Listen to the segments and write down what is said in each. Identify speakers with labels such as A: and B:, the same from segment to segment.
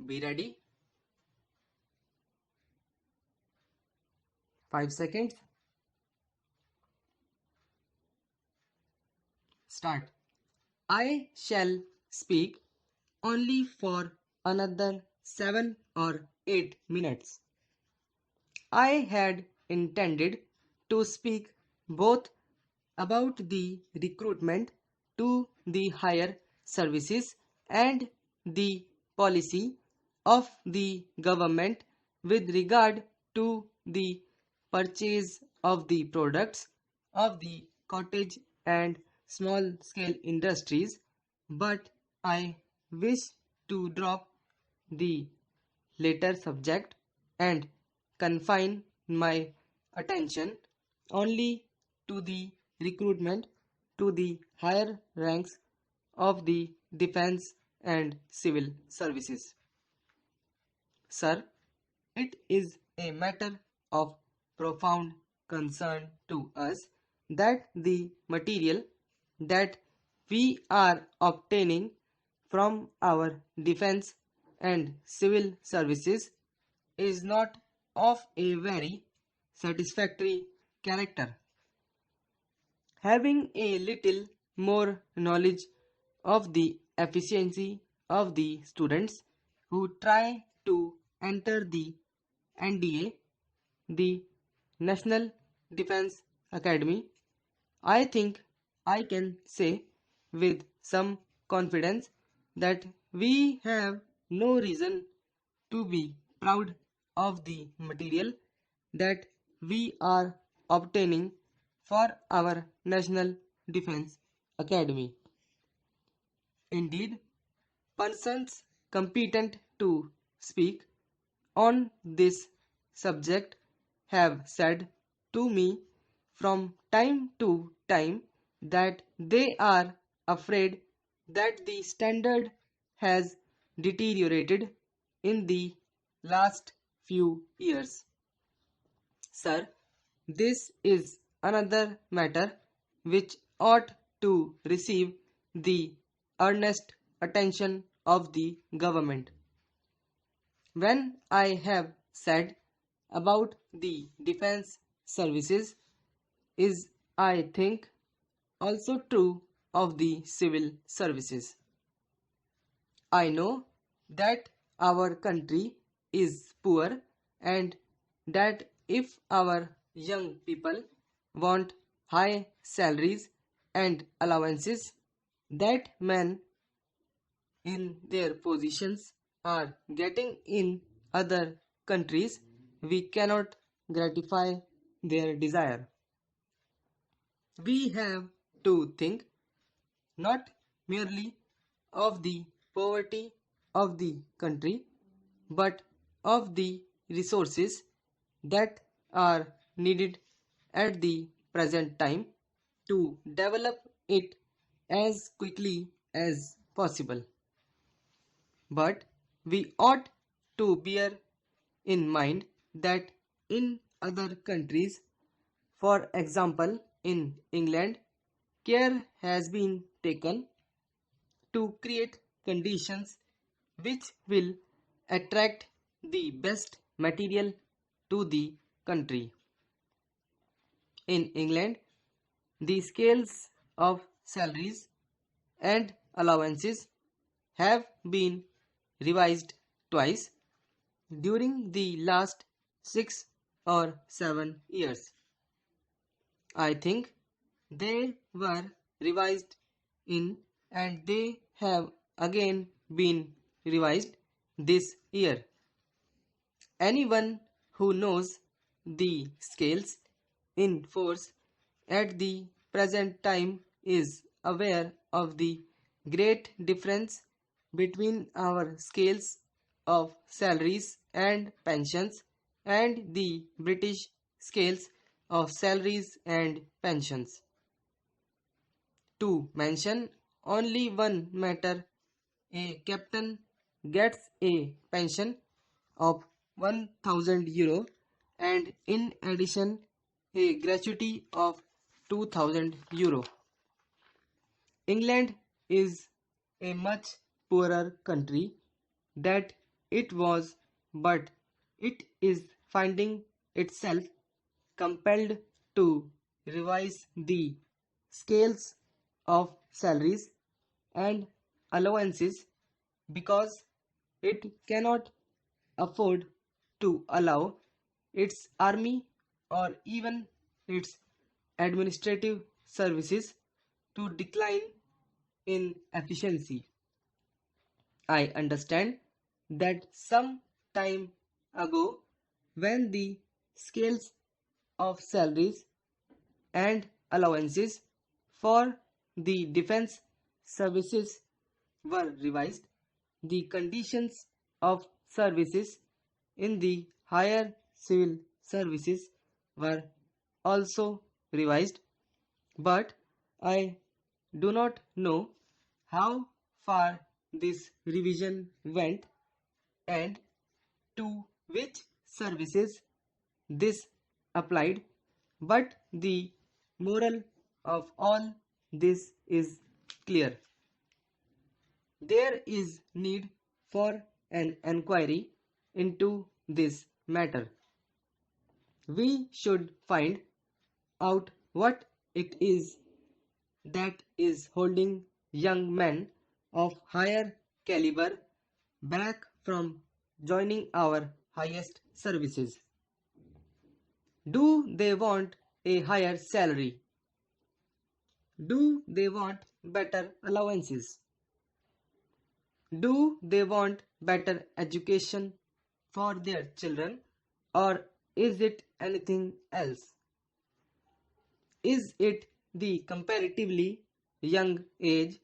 A: Be ready. 5 seconds. Start. I shall speak only for another 7 or 8 minutes. I had intended to speak both about the recruitment to the higher services and the policy of the government with regard to the purchase of the products of the cottage and small scale industries, but I wish to drop the later subject and confine my attention only to the recruitment to the higher ranks of the defense and civil services. Sir, it is a matter of profound concern to us that the material that we are obtaining from our defense and civil services is not of a very satisfactory character. Having a little more knowledge of the efficiency of the students who try to enter the NDA, the National Defense Academy, I think I can say with some confidence that we have no reason to be proud of the material that we are obtaining for our National Defense Academy. Indeed, persons competent to speak on this subject have said to me from time to time that they are afraid that the standard has deteriorated in the last few years. Sir, this is another matter which ought to receive the earnest attention of the government. When I have said about the defense services is, I think, also true of the civil services. I know that our country is poor and that if our young people want high salaries and allowances that men in their positions are getting in other countries, we cannot gratify their desire. We have to think not merely of the poverty of the country, but of the resources that are needed at the present time to develop it as quickly as possible. But we ought to bear in mind that in other countries, for example in England, care has been taken to create conditions which will attract the best material to the country. In England, the scales of salaries and allowances have been revised twice during the last 6 or 7 years. I think they were revised in and they have again been revised this year. Anyone who knows the scales in force at the present time is aware of the great difference between our scales of salaries and pensions and the British scales of salaries and pensions. To mention only one matter, a captain gets a pension of 1000 euro and in addition a gratuity of 2000 euro. England is a much poorer country that it was, but it is finding itself compelled to revise the scales of salaries and allowances because it cannot afford to allow its army or even its administrative services to decline in efficiency. I understand that some time ago, when the scales of salaries and allowances for the defense services were revised, the conditions of services in the higher civil services were also revised, but I do not know how far this revision went and to which services this applied, but the moral of all this is clear. There is need for an enquiry into this matter. We should find out what it is that is holding young men of higher caliber back from joining our highest services. Do they want a higher salary? Do they want better allowances? Do they want better education for their children, or is it anything else? Is it the comparatively young age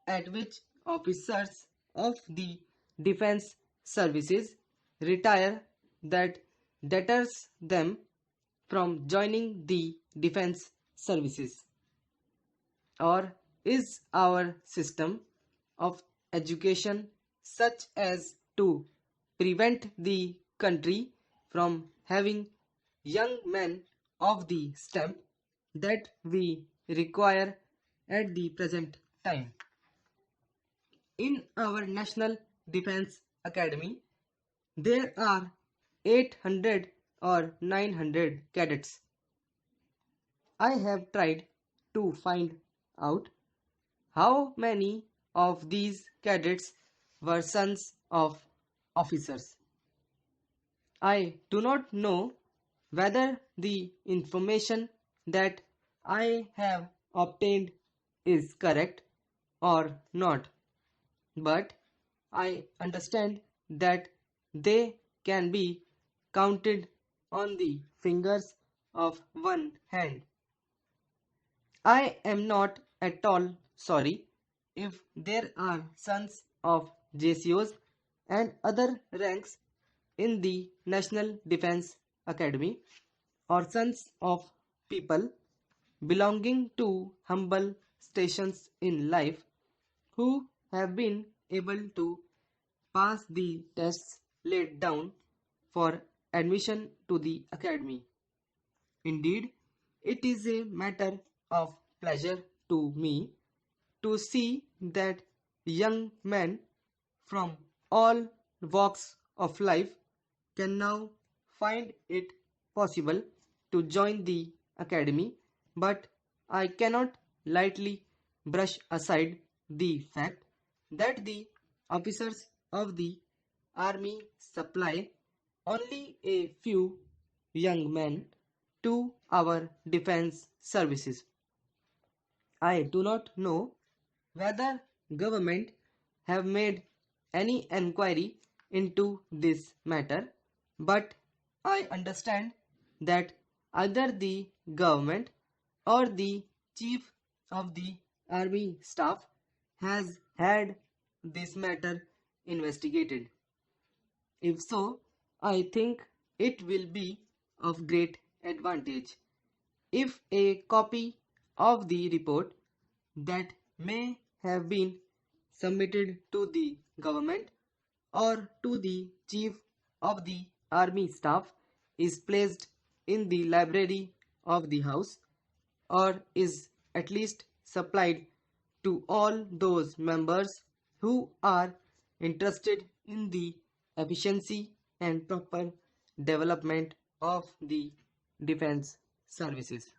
A: at which officers of the defense services retire that deters them from joining the defense services? Or is our system of education such as to prevent the country from having young men of the stamp that we require at the present time? In our National Defense Academy, there are 800 or 900 cadets. I have tried to find out how many of these cadets were sons of officers. I do not know whether the information that I have obtained is correct or not, but I understand that they can be counted on the fingers of one hand. I am not at all sorry if there are sons of JCOs and other ranks in the National Defense Academy, or sons of people belonging to humble stations in life who have been able to pass the tests laid down for admission to the academy. Indeed, it is a matter of pleasure to me to see that young men from all walks of life can now find it possible to join the academy, but I cannot lightly brush aside the fact that the officers of the army supply only a few young men to our defense services. I do not know whether government have made any enquiry into this matter, but I understand that either the government or the chief of the army staff has had this matter investigated. If so, I think it will be of great advantage if a copy of the report that may have been submitted to the government or to the chief of the army staff is placed in the library of the house, or is at least supplied to all those members who are interested in the efficiency and proper development of the defense services.